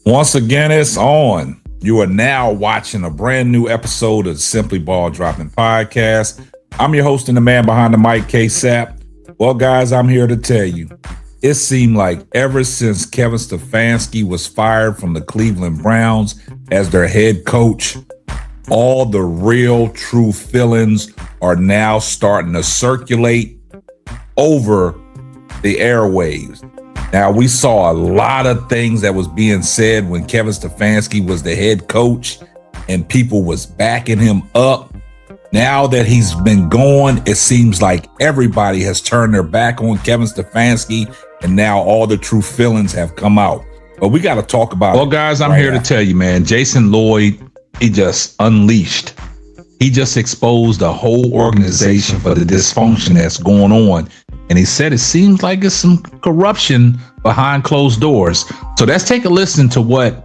Once again, it's on. You are now watching a brand new episode of the Simply Ball Dropping Podcast. I'm your host and the man behind the mic, K-Sap. Well, guys, I'm here to tell you, it seemed like ever since Kevin Stefanski was fired from the Cleveland Browns as their head coach, all the real true feelings are now starting to circulate over the airwaves. Now, we saw a lot of things that was being said when Kevin Stefanski was the head coach and people was backing him up. Now that he's been gone, it seems like everybody has turned their back on Kevin Stefanski, and now all the true feelings have come out. But we got to talk about it. Well, guys, I'm here to tell you, man, Jason Lloyd, he just unleashed. He just exposed the whole organization for the dysfunction that's going on. And he said it seems like it's some corruption behind closed doors. So let's take a listen to what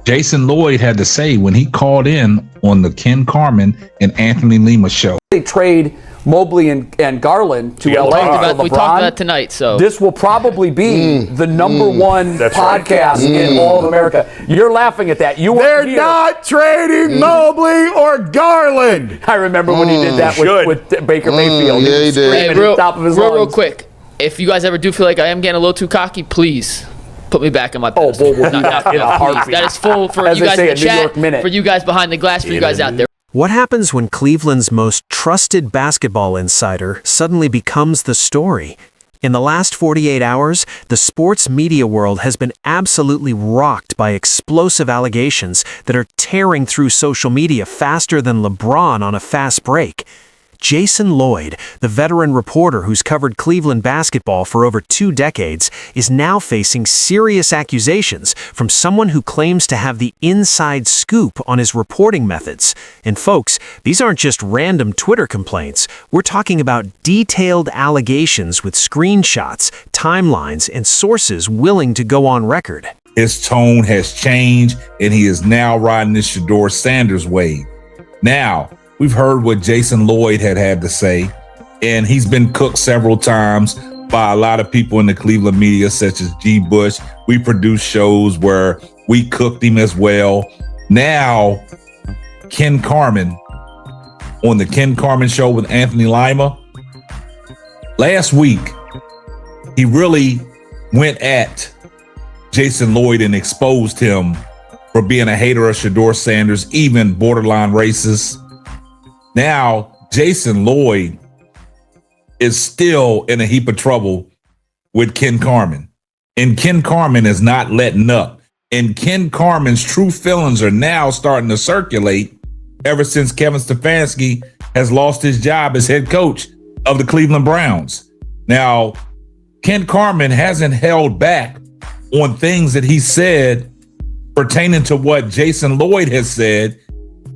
Jason Lloyd had to say when he called in on the Ken Carman and Anthony Lima show. They trade Mobley and Garland to LA. We talked about that tonight. So this will probably be the number one podcast in all of America. You're laughing at that. They're not trading Mobley or Garland. I remember when he did that with Baker Mayfield. Yeah, he did. Hey, real quick. If you guys ever do feel like I am getting a little too cocky, please put me back in my pedestal. Oh, we'll do that in a heartbeat. That is full for As you guys say, in the chat, for you guys behind the glass, for you guys out there. What happens when Cleveland's most trusted basketball insider suddenly becomes the story? In the last 48 hours, the sports media world has been absolutely rocked by explosive allegations that are tearing through social media faster than LeBron on a fast break. Jason Lloyd, the veteran reporter who's covered Cleveland basketball for over 2 decades, is now facing serious accusations from someone who claims to have the inside scoop on his reporting methods. And folks, these aren't just random Twitter complaints. We're talking about detailed allegations with screenshots, timelines, and sources willing to go on record. His tone has changed, and he is now riding this Shedeur Sanders wave. Now, we've heard what Jason Lloyd had to say, and he's been cooked several times by a lot of people in the Cleveland media, such as G. Bush. We produce shows where we cooked him as well. Now, Ken Carman, on the Ken Carman show with Anthony Lima, last week, he really went at Jason Lloyd and exposed him for being a hater of Shedeur Sanders, even borderline racist. Now, Jason Lloyd is still in a heap of trouble with Ken Carman. And Ken Carman is not letting up. And Ken Carman's true feelings are now starting to circulate ever since Kevin Stefanski has lost his job as head coach of the Cleveland Browns. Now, Ken Carman hasn't held back on things that he said pertaining to what Jason Lloyd has said.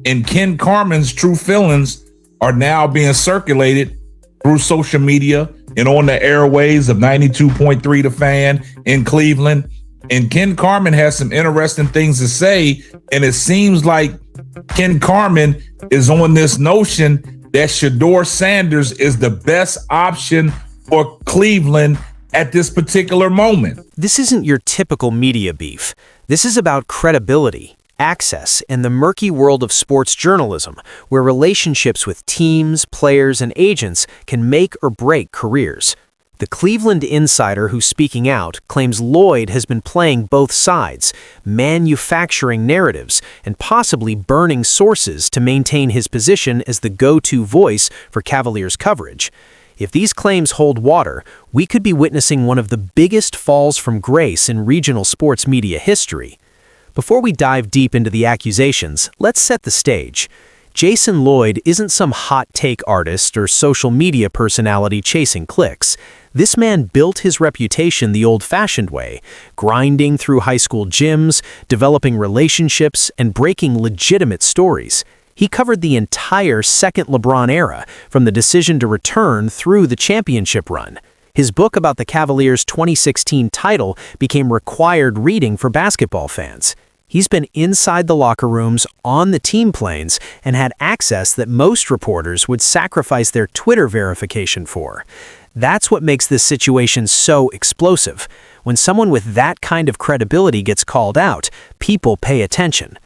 And Ken Carman's true feelings are now being circulated through social media and on the airways of 92.3 The Fan in Cleveland. And Ken Carman has some interesting things to say. And it seems like Ken Carman is on this notion that Shedeur Sanders is the best option for Cleveland at this particular moment. This isn't your typical media beef. This is about credibility, access, and the murky world of sports journalism, where relationships with teams, players, and agents can make or break careers. The Cleveland insider who's speaking out claims Lloyd has been playing both sides, manufacturing narratives, and possibly burning sources to maintain his position as the go-to voice for Cavaliers coverage. If these claims hold water, we could be witnessing one of the biggest falls from grace in regional sports media history. Before we dive deep into the accusations, let's set the stage. Jason Lloyd isn't some hot take artist or social media personality chasing clicks. This man built his reputation the old-fashioned way, grinding through high school gyms, developing relationships, and breaking legitimate stories. He covered the entire second LeBron era, from the decision to return through the championship run. His book about the Cavaliers' 2016 title became required reading for basketball fans. He's been inside the locker rooms, on the team planes, and had access that most reporters would sacrifice their Twitter verification for. That's what makes this situation so explosive. When someone with that kind of credibility gets called out, people pay attention.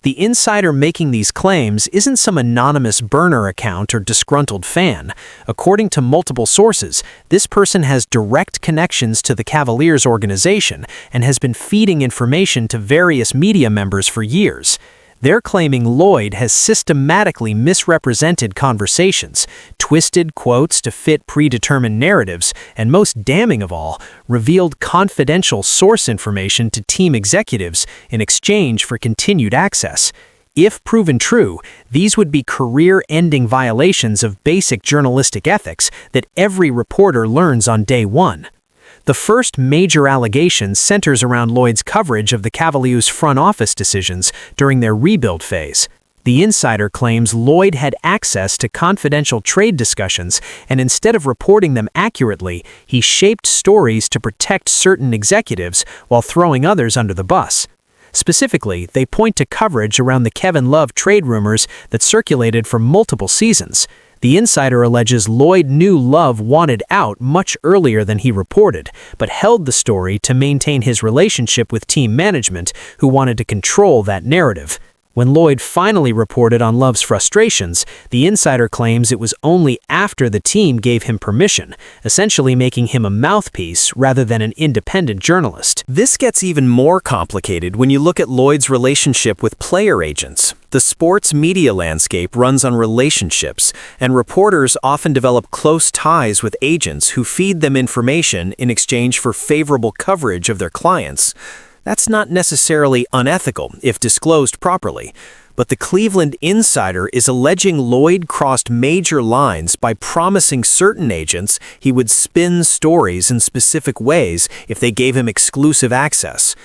The insider making these claims isn't some anonymous burner account or disgruntled fan. According to multiple sources, this person has direct connections to the Cavaliers organization and has been feeding information to various media members for years. They're claiming Lloyd has systematically misrepresented conversations, twisted quotes to fit predetermined narratives, and most damning of all, revealed confidential source information to team executives in exchange for continued access. If proven true, these would be career-ending violations of basic journalistic ethics that every reporter learns on day one. The first major allegation centers around Lloyd's coverage of the Cavaliers' front office decisions during their rebuild phase. The insider claims Lloyd had access to confidential trade discussions, and instead of reporting them accurately, he shaped stories to protect certain executives while throwing others under the bus. Specifically, they point to coverage around the Kevin Love trade rumors that circulated for multiple seasons. The insider alleges Lloyd knew Love wanted out much earlier than he reported, but held the story to maintain his relationship with team management, who wanted to control that narrative. When Lloyd finally reported on Love's frustrations, the insider claims it was only after the team gave him permission, essentially making him a mouthpiece rather than an independent journalist. This gets even more complicated when you look at Lloyd's relationship with player agents. The sports media landscape runs on relationships, and reporters often develop close ties with agents who feed them information in exchange for favorable coverage of their clients. That's not necessarily unethical if disclosed properly, but the Cleveland Insider is alleging Lloyd crossed major lines by promising certain agents he would spin stories in specific ways if they gave him exclusive access.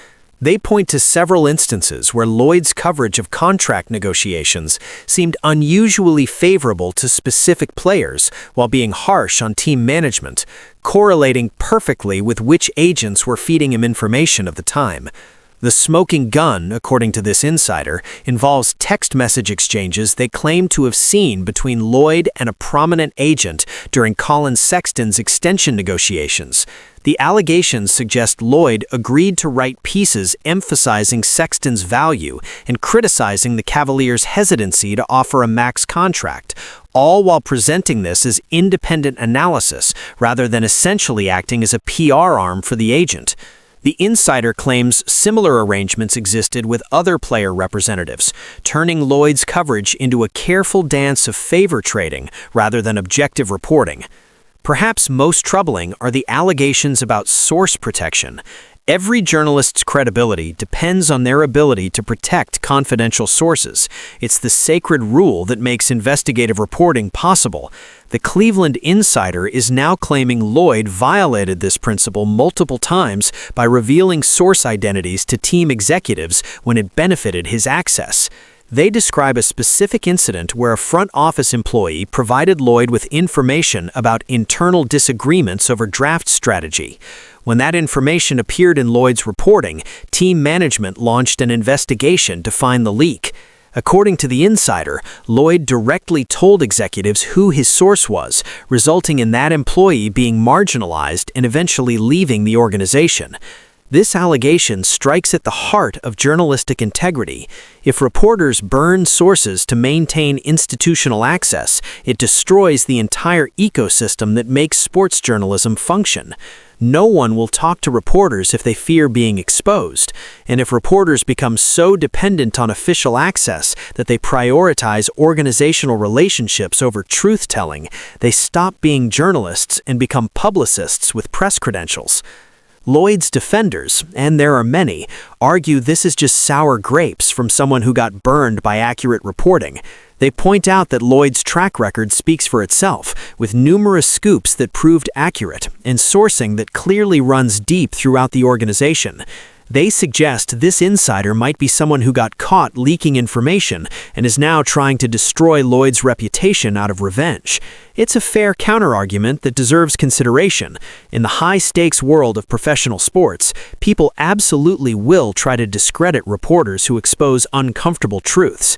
They point to several instances where Lloyd's coverage of contract negotiations seemed unusually favorable to specific players while being harsh on team management, correlating perfectly with which agents were feeding him information of the time. The smoking gun, according to this insider, involves text message exchanges they claim to have seen between Lloyd and a prominent agent during Colin Sexton's extension negotiations. The allegations suggest Lloyd agreed to write pieces emphasizing Sexton's value and criticizing the Cavaliers' hesitancy to offer a max contract, all while presenting this as independent analysis rather than essentially acting as a PR arm for the agent. The insider claims similar arrangements existed with other player representatives, turning Lloyd's coverage into a careful dance of favor trading rather than objective reporting. Perhaps most troubling are the allegations about source protection. Every journalist's credibility depends on their ability to protect confidential sources. It's the sacred rule that makes investigative reporting possible. The Cleveland Insider is now claiming Lloyd violated this principle multiple times by revealing source identities to team executives when it benefited his access. They describe a specific incident where a front office employee provided Lloyd with information about internal disagreements over draft strategy. When that information appeared in Lloyd's reporting, team management launched an investigation to find the leak. According to the insider, Lloyd directly told executives who his source was, resulting in that employee being marginalized and eventually leaving the organization. This allegation strikes at the heart of journalistic integrity. If reporters burn sources to maintain institutional access, it destroys the entire ecosystem that makes sports journalism function. No one will talk to reporters if they fear being exposed, and if reporters become so dependent on official access that they prioritize organizational relationships over truth-telling, they stop being journalists and become publicists with press credentials. Lloyd's defenders, and there are many, argue this is just sour grapes from someone who got burned by accurate reporting. They point out that Lloyd's track record speaks for itself, with numerous scoops that proved accurate and sourcing that clearly runs deep throughout the organization. They suggest this insider might be someone who got caught leaking information and is now trying to destroy Lloyd's reputation out of revenge. It's a fair counterargument that deserves consideration. In the high-stakes world of professional sports, people absolutely will try to discredit reporters who expose uncomfortable truths.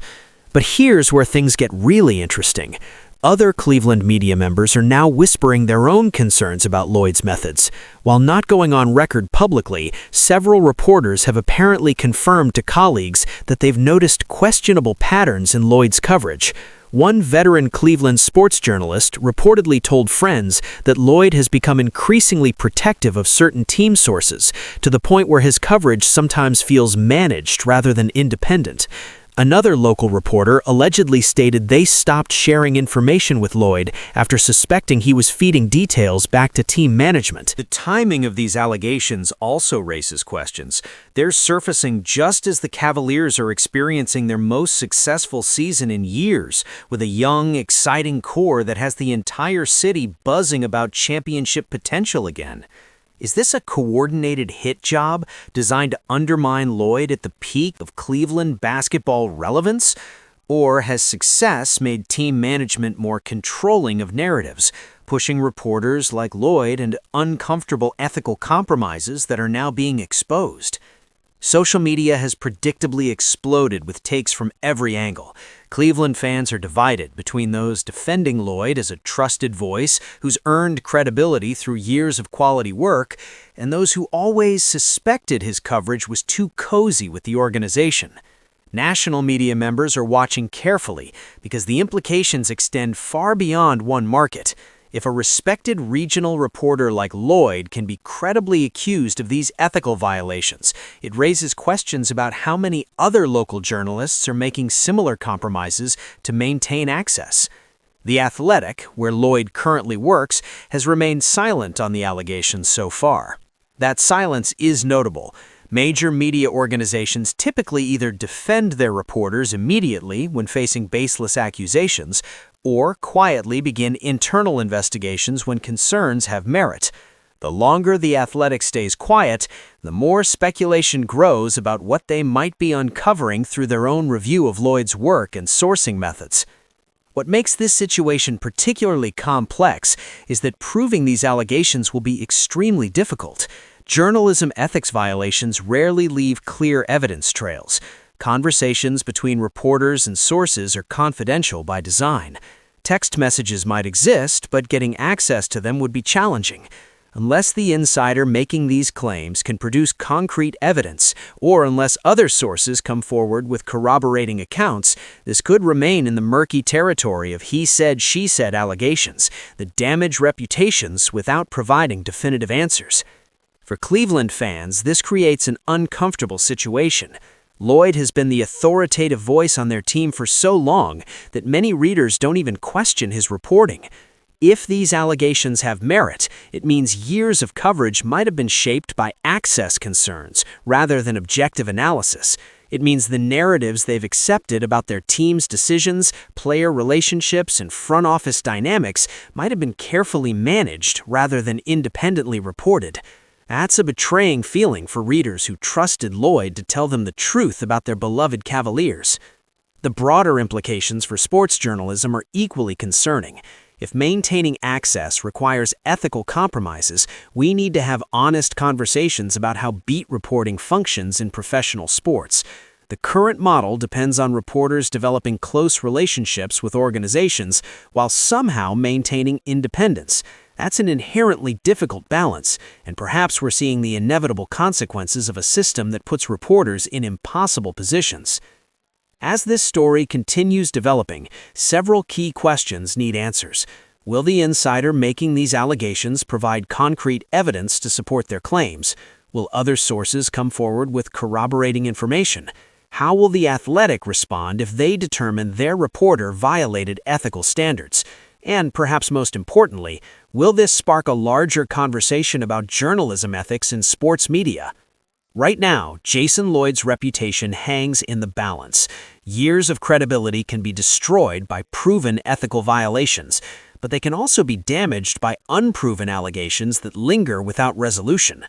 But here's where things get really interesting. Other Cleveland media members are now whispering their own concerns about Lloyd's methods. While not going on record publicly, several reporters have apparently confirmed to colleagues that they've noticed questionable patterns in Lloyd's coverage. One veteran Cleveland sports journalist reportedly told friends that Lloyd has become increasingly protective of certain team sources, to the point where his coverage sometimes feels managed rather than independent. Another local reporter allegedly stated they stopped sharing information with Lloyd after suspecting he was feeding details back to team management. The timing of these allegations also raises questions. They're surfacing just as the Cavaliers are experiencing their most successful season in years, with a young, exciting core that has the entire city buzzing about championship potential again. Is this a coordinated hit job designed to undermine Lloyd at the peak of Cleveland basketball relevance? Or has success made team management more controlling of narratives, pushing reporters like Lloyd into uncomfortable ethical compromises that are now being exposed? Social media has predictably exploded with takes from every angle. Cleveland fans are divided between those defending Lloyd as a trusted voice who's earned credibility through years of quality work, and those who always suspected his coverage was too cozy with the organization. National media members are watching carefully because the implications extend far beyond one market. If a respected regional reporter like Lloyd can be credibly accused of these ethical violations, it raises questions about how many other local journalists are making similar compromises to maintain access. The Athletic, where Lloyd currently works, has remained silent on the allegations so far. That silence is notable. Major media organizations typically either defend their reporters immediately when facing baseless accusations, or quietly begin internal investigations when concerns have merit. The longer the Athletic stays quiet, the more speculation grows about what they might be uncovering through their own review of Lloyd's work and sourcing methods. What makes this situation particularly complex is that proving these allegations will be extremely difficult. Journalism ethics violations rarely leave clear evidence trails. Conversations between reporters and sources are confidential by design. Text messages might exist, but getting access to them would be challenging. Unless the insider making these claims can produce concrete evidence, or unless other sources come forward with corroborating accounts, this could remain in the murky territory of he said, she said allegations that damage reputations without providing definitive answers. For Cleveland fans, this creates an uncomfortable situation. Lloyd has been the authoritative voice on their team for so long that many readers don't even question his reporting. If these allegations have merit, it means years of coverage might have been shaped by access concerns rather than objective analysis. It means the narratives they've accepted about their team's decisions, player relationships, and front office dynamics might have been carefully managed rather than independently reported. That's a betraying feeling for readers who trusted Lloyd to tell them the truth about their beloved Cavaliers. The broader implications for sports journalism are equally concerning. If maintaining access requires ethical compromises, we need to have honest conversations about how beat reporting functions in professional sports. The current model depends on reporters developing close relationships with organizations while somehow maintaining independence. That's an inherently difficult balance, and perhaps we're seeing the inevitable consequences of a system that puts reporters in impossible positions. As this story continues developing, several key questions need answers. Will the insider making these allegations provide concrete evidence to support their claims? Will other sources come forward with corroborating information? How will the Athletic respond if they determine their reporter violated ethical standards? And perhaps most importantly, will this spark a larger conversation about journalism ethics in sports media? Right now, Jason Lloyd's reputation hangs in the balance. Years of credibility can be destroyed by proven ethical violations, but they can also be damaged by unproven allegations that linger without resolution.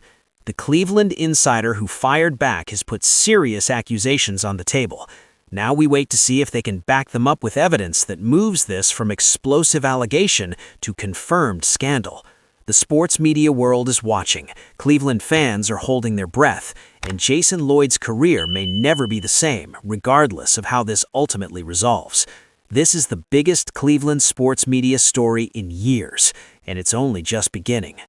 The Cleveland insider who fired back has put serious accusations on the table. Now we wait to see if they can back them up with evidence that moves this from explosive allegation to confirmed scandal. The sports media world is watching, Cleveland fans are holding their breath, and Jason Lloyd's career may never be the same, regardless of how this ultimately resolves. This is the biggest Cleveland sports media story in years, and it's only just beginning.